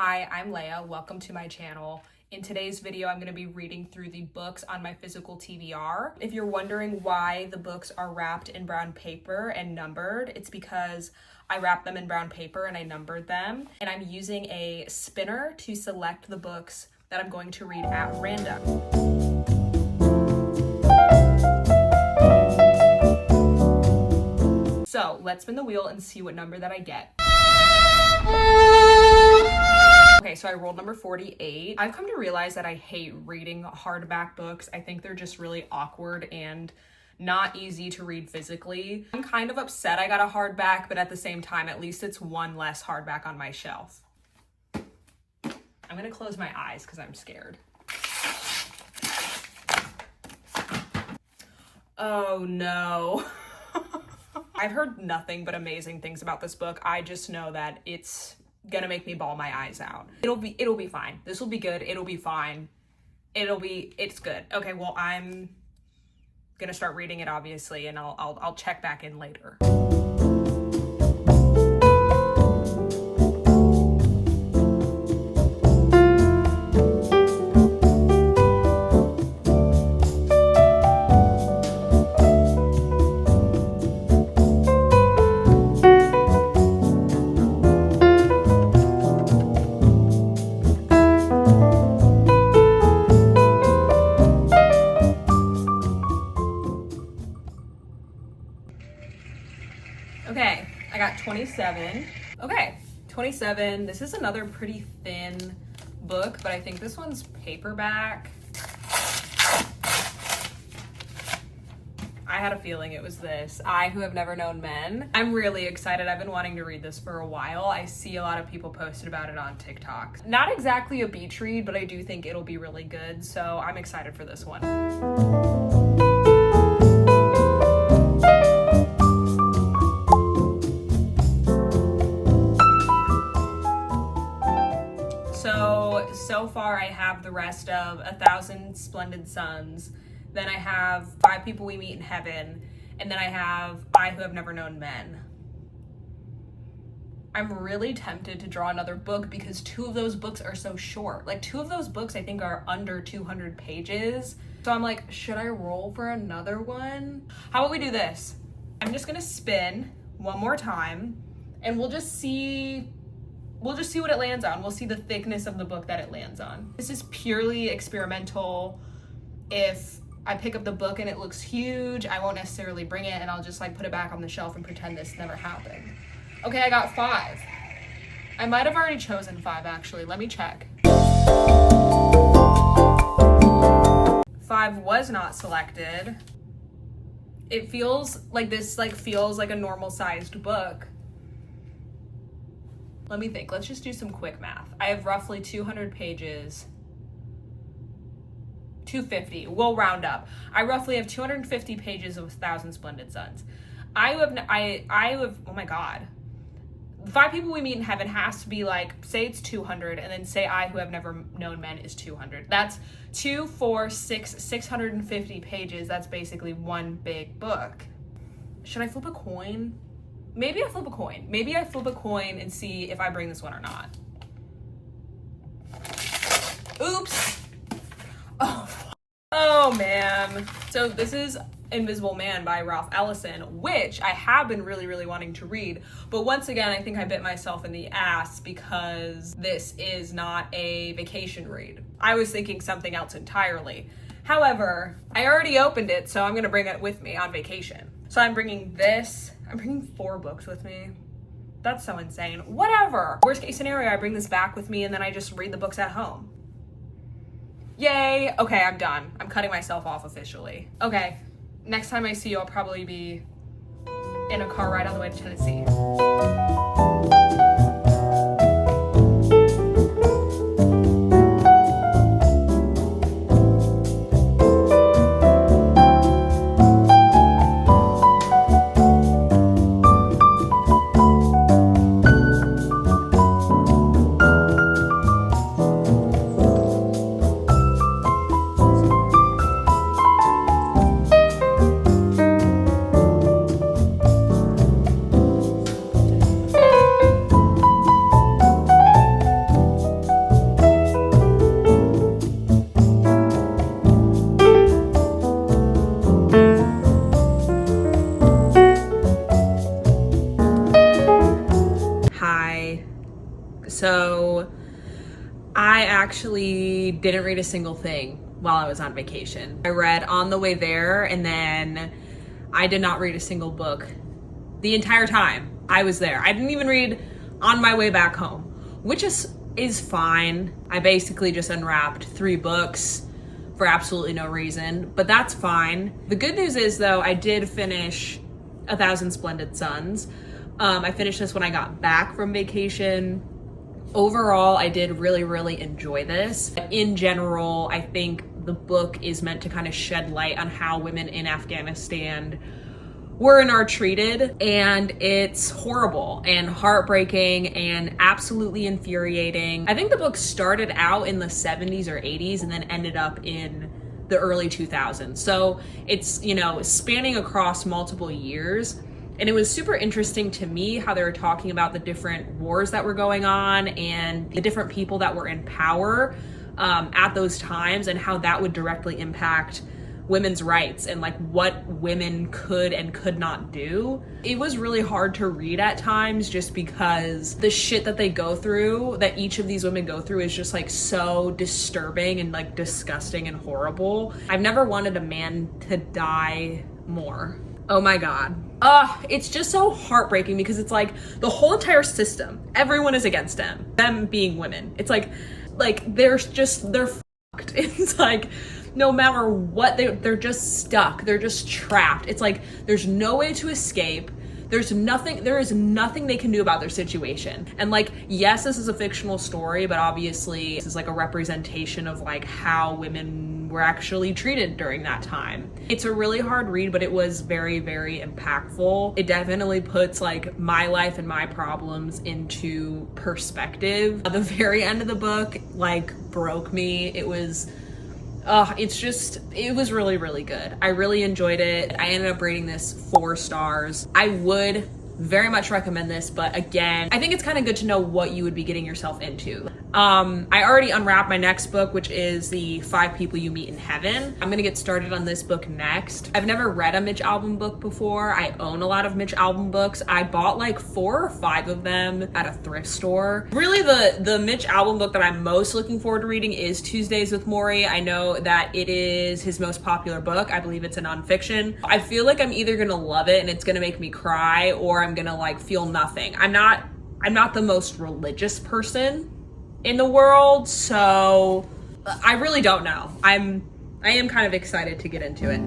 Hi, I'm Leia. Welcome to my channel. In today's video, I'm going to be reading through the books on my physical TBR. If you're wondering why the books are wrapped in brown paper and numbered, it's because I wrapped them in brown paper and I numbered them. And I'm using a spinner to select the books that I'm going to read at random. So let's spin the wheel and see what number that I get. Okay, so I rolled number 48. I've come to realize that I hate reading hardback books. I think they're just really awkward and not easy to read physically. I'm kind of upset I got a hardback, but at the same time, at least it's one less hardback on my shelf. I'm gonna close my eyes because I'm scared. Oh no. I've heard nothing but amazing things about this book. I just know that it's gonna make me bawl my eyes out. It'll be fine. This will be good. It'll be fine. It's good. Okay, well, I'm gonna start reading it obviously, and I'll check back in later. Okay, I got 27. Okay, 27. This is another pretty thin book, but I think this one's paperback. I had a feeling it was this. I Who Have Never Known Men. I'm really excited. I've been wanting to read this for a while. I see a lot of people posted about it on TikTok. Not exactly a beach read, but I do think it'll be really good, so I'm excited for this one. So far I have the rest of 1,000 Splendid Suns, then I have 5 People We Meet in Heaven, and then I have I Who Have Never Known Men. I'm really tempted to draw another book because 2 of those books are so short. Like 2 of those books I think are under 200 pages. So I'm like, should I roll for another one? How about we do this? I'm just gonna spin one more time and we'll just see what it lands on. We'll see the thickness of the book that it lands on. This is purely experimental. If I pick up the book and it looks huge, I won't necessarily bring it and I'll just like put it back on the shelf and pretend this never happened. Okay, I got 5. I might have already chosen 5 actually. Let me check. 5 was not selected. It feels like this feels like a normal sized book. Let me think. Let's just do some quick math. I have roughly 200 pages. 250. We'll round up. I roughly have 250 pages of 1,000 Splendid Suns. I have, oh my God. 5 People We Meet in Heaven has to be like, say it's 200, and then say I Who Have Never Known Men is 200. That's 2, 4, 6, 650 pages. That's basically one big book. Should I flip a coin? Maybe I flip a coin. Maybe I flip a coin and see if I bring this one or not. Oops. Oh man. So this is Invisible Man by Ralph Ellison, which I have been really wanting to read. But once again, I think I bit myself in the ass because this is not a vacation read. I was thinking something else entirely. However, I already opened it, so I'm gonna bring it with me on vacation. So I'm bringing this. I'm bringing 4 books with me. That's so insane. Whatever. Worst case scenario, I bring this back with me and then I just read the books at home. Yay. Okay, I'm done. I'm cutting myself off officially. Okay, next time I see you, I'll probably be in a car ride on the way to Tennessee. So I actually didn't read a single thing while I was on vacation. I read on the way there, and then I did not read a single book the entire time I was there. I didn't even read on my way back home, which is fine. I basically just unwrapped 3 books for absolutely no reason, but that's fine. The good news is, though, I did finish 1,000 Splendid Suns. I finished this when I got back from vacation. Overall, I did really, really enjoy this. In general, I think the book is meant to kind of shed light on how women in Afghanistan were and are treated, and it's horrible and heartbreaking and absolutely infuriating. I think the book started out in the 70s or 80s and then ended up in the early 2000s. So it's, you know, spanning across multiple years. And it was super interesting to me how they were talking about the different wars that were going on and the different people that were in power at those times, and how that would directly impact women's rights and like what women could and could not do. It was really hard to read at times just because the shit that they go through, that each of these women go through, is just like so disturbing and like disgusting and horrible. I've never wanted a man to die more. Oh my God. It's just so heartbreaking because it's like the whole entire system, everyone is against them being women. It's like they're fucked. It's like, no matter what, they're just stuck. They're just trapped. It's like there's no way to escape. There is nothing they can do about their situation. And like, yes, this is a fictional story, but obviously this is like a representation of like how women were actually treated during that time. It's a really hard read, but it was very, very impactful. It definitely puts like my life and my problems into perspective. At the very end of the book, like, broke me. It was really, really good. I really enjoyed it. I ended up rating this 4 stars. I would very much recommend this, but again, I think it's kind of good to know what you would be getting yourself into. I already unwrapped my next book, which is the 5 People You Meet in Heaven. I'm gonna get started on this book next. I've never read a Mitch Albom book before. I own a lot of Mitch Albom books. I bought like 4 or 5 of them at a thrift store. Really, the Mitch Albom book that I'm most looking forward to reading is Tuesdays with Morrie. I know that it is his most popular book. I believe it's a nonfiction. I feel like I'm either gonna love it and it's gonna make me cry, or I'm gonna like feel nothing. I'm not the most religious person in the world, so I really don't know. I am kind of excited to get into it.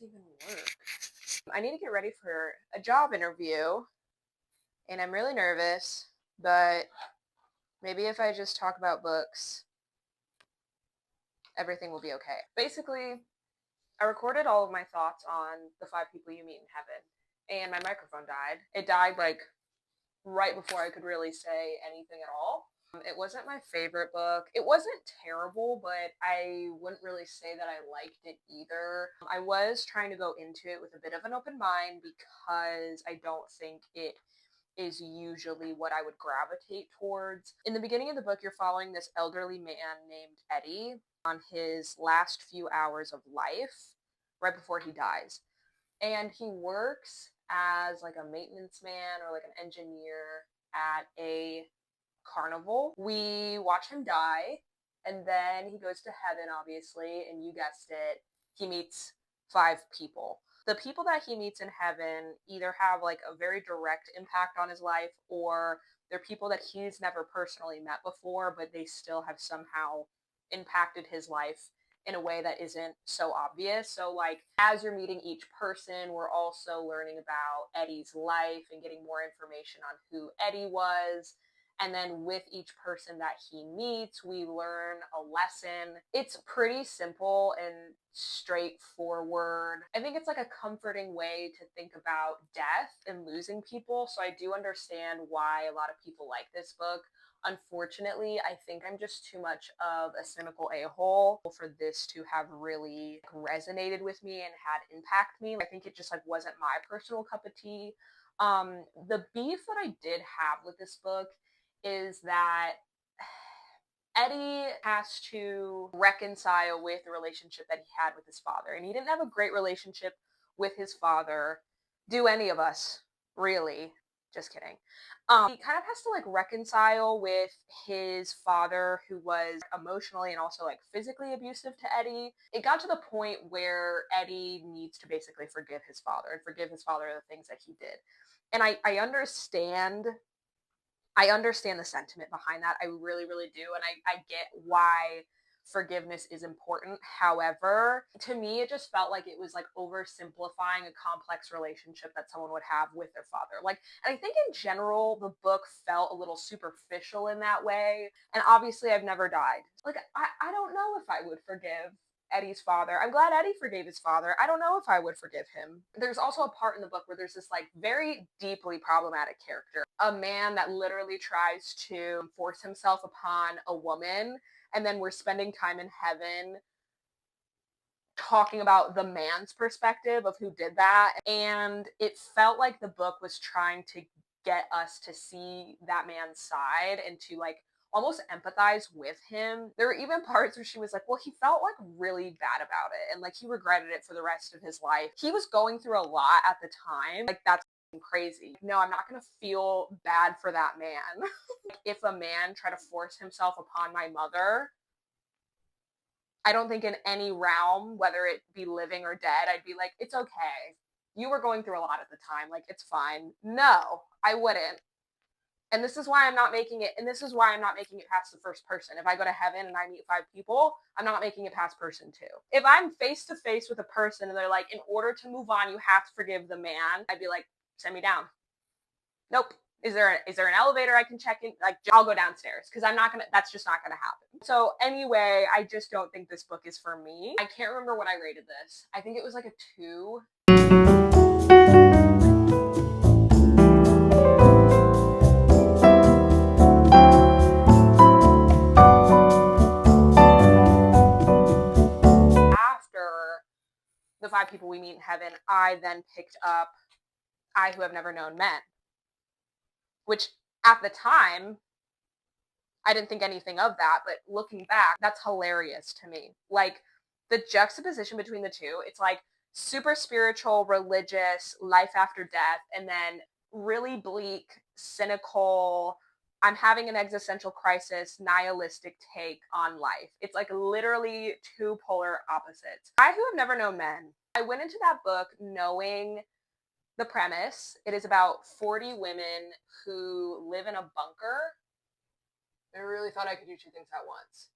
Even work? I need to get ready for a job interview and I'm really nervous, but maybe if I just talk about books, everything will be okay. Basically, I recorded all of my thoughts on the 5 People You Meet in Heaven, and my microphone died. It died like right before I could really say anything at all. It wasn't my favorite book. It wasn't terrible, but I wouldn't really say that I liked it either. I was trying to go into it with a bit of an open mind because I don't think it is usually what I would gravitate towards. In the beginning of the book, you're following this elderly man named Eddie on his last few hours of life, right before he dies. And he works as like a maintenance man or like an engineer at a carnival. We watch him die, and then he goes to heaven, obviously, and you guessed it, he meets 5 people. The people that he meets in heaven either have like a very direct impact on his life, or they're people that he's never personally met before, but they still have somehow impacted his life in a way that isn't so obvious. So like, as you're meeting each person, we're also learning about Eddie's life and getting more information on who Eddie was. And then with each person that he meets, we learn a lesson. It's pretty simple and straightforward. I think it's like a comforting way to think about death and losing people. So I do understand why a lot of people like this book. Unfortunately, I think I'm just too much of a cynical a-hole for this to have really resonated with me and had impact me. I think it just like wasn't my personal cup of tea. The beef that I did have with this book is that Eddie has to reconcile with the relationship that he had with his father. And he didn't have a great relationship with his father. Do any of us, really? Just kidding. He kind of has to like reconcile with his father, who was emotionally and also like physically abusive to Eddie. It got to the point where Eddie needs to basically forgive his father and forgive his father the things that he did. And I understand the sentiment behind that. I really, really do. And I get why forgiveness is important. However, to me, it just felt like it was like oversimplifying a complex relationship that someone would have with their father. Like, and I think in general, the book felt a little superficial in that way. And obviously, I've never died. Like, I don't know if I would forgive Eddie's father. I'm glad Eddie forgave his father. I don't know if I would forgive him. There's also a part in the book where there's this like very deeply problematic character, a man that literally tries to force himself upon a woman, and then we're spending time in heaven talking about the man's perspective of who did that. And it felt like the book was trying to get us to see that man's side and to like almost empathize with him. There were even parts where she was like, well, he felt like really bad about it and like he regretted it for the rest of his life. He was going through a lot at the time. Like, that's crazy. No, I'm not gonna feel bad for that man. If a man tried to force himself upon my mother, I don't think in any realm, whether it be living or dead, I'd be like, it's okay. You were going through a lot at the time. Like, it's fine. No, I wouldn't. And this is why I'm not making it. And this is why I'm not making it past the first person. If I go to heaven and I meet 5 people, I'm not making it past person 2. If I'm face to face with a person and they're like, in order to move on, you have to forgive the man, I'd be like, send me down. Nope. Is there an elevator I can check in? Like, I'll go downstairs because that's just not gonna happen. So anyway, I just don't think this book is for me. I can't remember what I rated this. I think it was like a 2. After the 5 people we meet in heaven, I then picked up I Who Have Never Known Men, which at the time, I didn't think anything of that, but looking back, that's hilarious to me. Like, the juxtaposition between the two, it's like super spiritual, religious, life after death, and then really bleak, cynical, I'm having an existential crisis, nihilistic take on life. It's like literally 2 polar opposites. I Who Have Never Known Men. I went into that book knowing the premise. It is about 40 women who live in a bunker. I really thought I could do 2 things at once.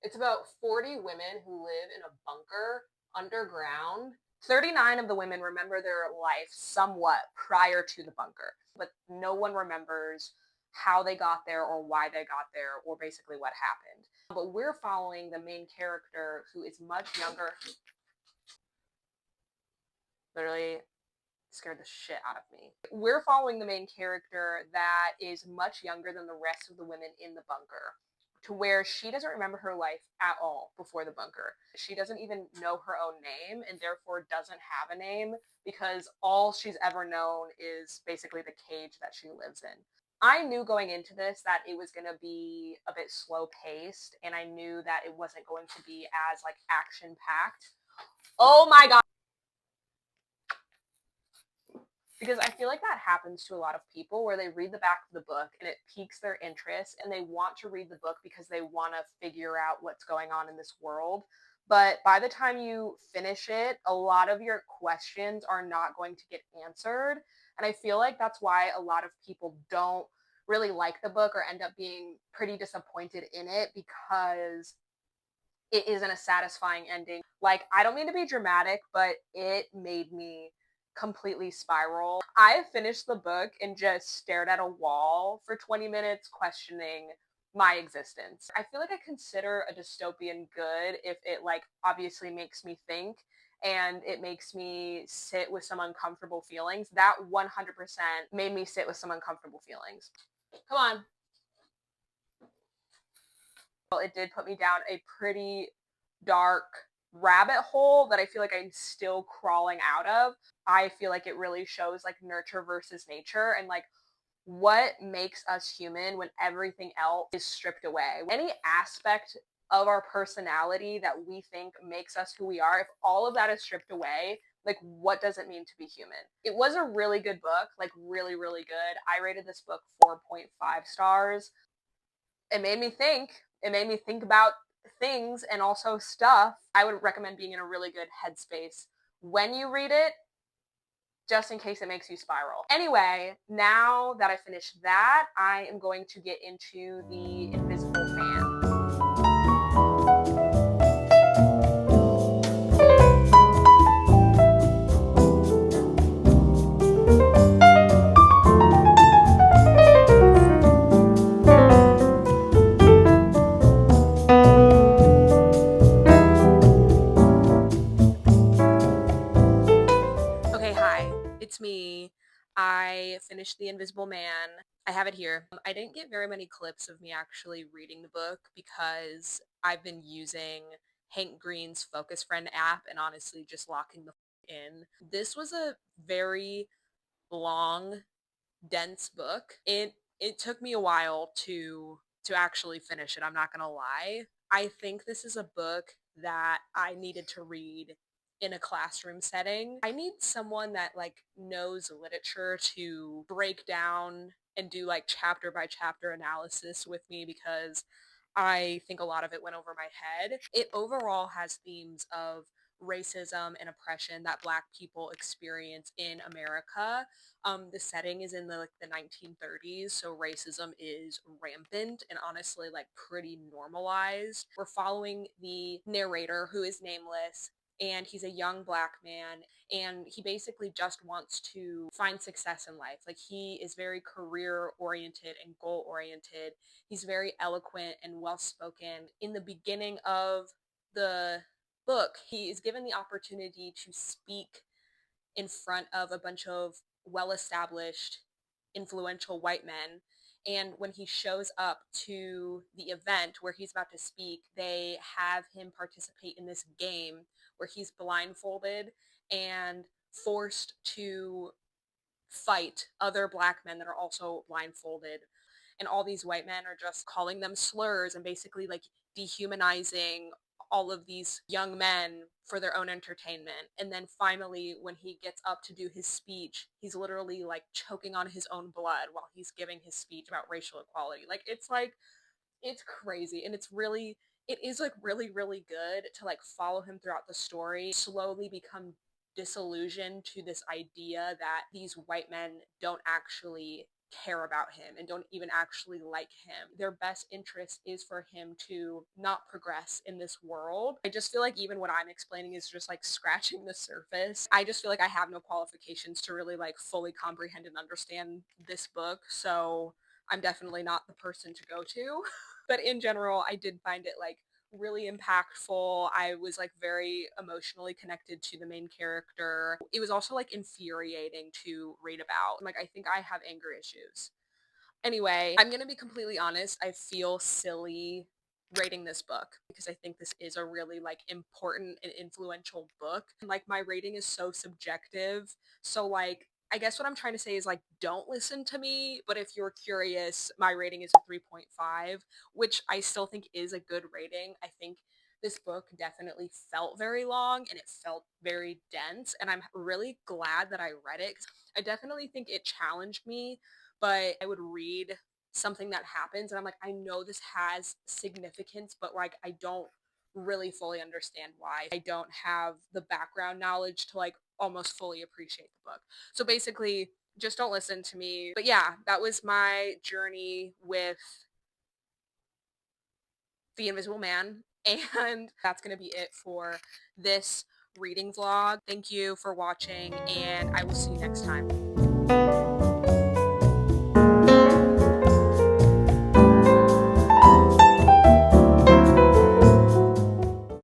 It's about 40 women who live in a bunker underground. 39 of the women remember their life somewhat prior to the bunker, but no one remembers how they got there or why they got there or basically what happened. But we're following the main character who is much younger. Literally scared the shit out of me. We're following the main character that is much younger than the rest of the women in the bunker, to where she doesn't remember her life at all before the bunker. She doesn't even know her own name and therefore doesn't have a name because all she's ever known is basically the cage that she lives in. I knew going into this that it was going to be a bit slow paced, and I knew that it wasn't going to be as like action packed. Oh my god. Because I feel like that happens to a lot of people where they read the back of the book and it piques their interest and they want to read the book because they want to figure out what's going on in this world. But by the time you finish it, a lot of your questions are not going to get answered. And I feel like that's why a lot of people don't really like the book or end up being pretty disappointed in it, because it isn't a satisfying ending. Like, I don't mean to be dramatic, but it made me completely spiral. I finished the book and just stared at a wall for 20 minutes questioning my existence. I feel like I consider a dystopian good if it like obviously makes me think and it makes me sit with some uncomfortable feelings. That 100% made me sit with some uncomfortable feelings. Come on. Well, it did put me down a pretty dark rabbit hole that I feel like I'm still crawling out of. I feel like it really shows like nurture versus nature and like what makes us human when everything else is stripped away. Any aspect of our personality that we think makes us who we are, if all of that is stripped away, like what does it mean to be human? It was a really good book, like really, really good. I rated this book 4.5 stars. It made me think. It made me think about things and also stuff. I would recommend being in a really good headspace when you read it, just in case it makes you spiral. Anyway, now that I finished that, I am going to get into The Invisible Man. Okay, hi, it's me. I finished The Invisible Man. I have it here. I didn't get very many clips of me actually reading the book because I've been using Hank Green's Focus Friend app and honestly just locking the in. This was a very long, dense book. It took me a while to actually finish it, I'm not going to lie. I think this is a book that I needed to read in a classroom setting. I need someone that like knows literature to break down and do like chapter by chapter analysis with me because I think a lot of it went over my head. It overall has themes of racism and oppression that Black people experience in America. The setting is in the 1930s, so racism is rampant and honestly like pretty normalized. We're following the narrator who is nameless, and he's a young Black man, and he basically just wants to find success in life. Like he is very career oriented and goal oriented. He's very eloquent and well spoken. In the beginning of the book, he is given the opportunity to speak in front of a bunch of well established, influential white men. And when he shows up to the event where he's about to speak, they have him participate in this game where he's blindfolded and forced to fight other Black men that are also blindfolded. And all these white men are just calling them slurs and basically like dehumanizing all of these young men for their own entertainment. And then finally, when he gets up to do his speech, he's literally like choking on his own blood while he's giving his speech about racial equality. Like, it's crazy. And it is like really, really good to like follow him throughout the story, slowly become disillusioned to this idea that these white men don't actually care about him and don't even actually like him. Their best interest is for him to not progress in this world. I just feel like even what I'm explaining is just like scratching the surface. I just feel like I have no qualifications to really like fully comprehend and understand this book. So I'm definitely not the person to go to. But in general, I did find it like really impactful. I was like very emotionally connected to the main character. It was also like infuriating to read about. Like I think I have anger issues. Anyway, I'm going to be completely honest. I feel silly rating this book because I think this is a really like important and influential book. And like my rating is so subjective. So like I guess what I'm trying to say is like don't listen to me, but if you're curious, my rating is a 3.5, which I still think is a good rating. I think this book definitely felt very long and it felt very dense, and I'm really glad that I read it 'cause I definitely think it challenged me, but I would read something that happens and I'm like, I know this has significance, but like I don't really fully understand why. I don't have the background knowledge to like almost fully appreciate the book. So basically, just don't listen to me. But yeah, that was my journey with The Invisible Man. And that's going to be it for this reading vlog. Thank you for watching, and I will see you next time.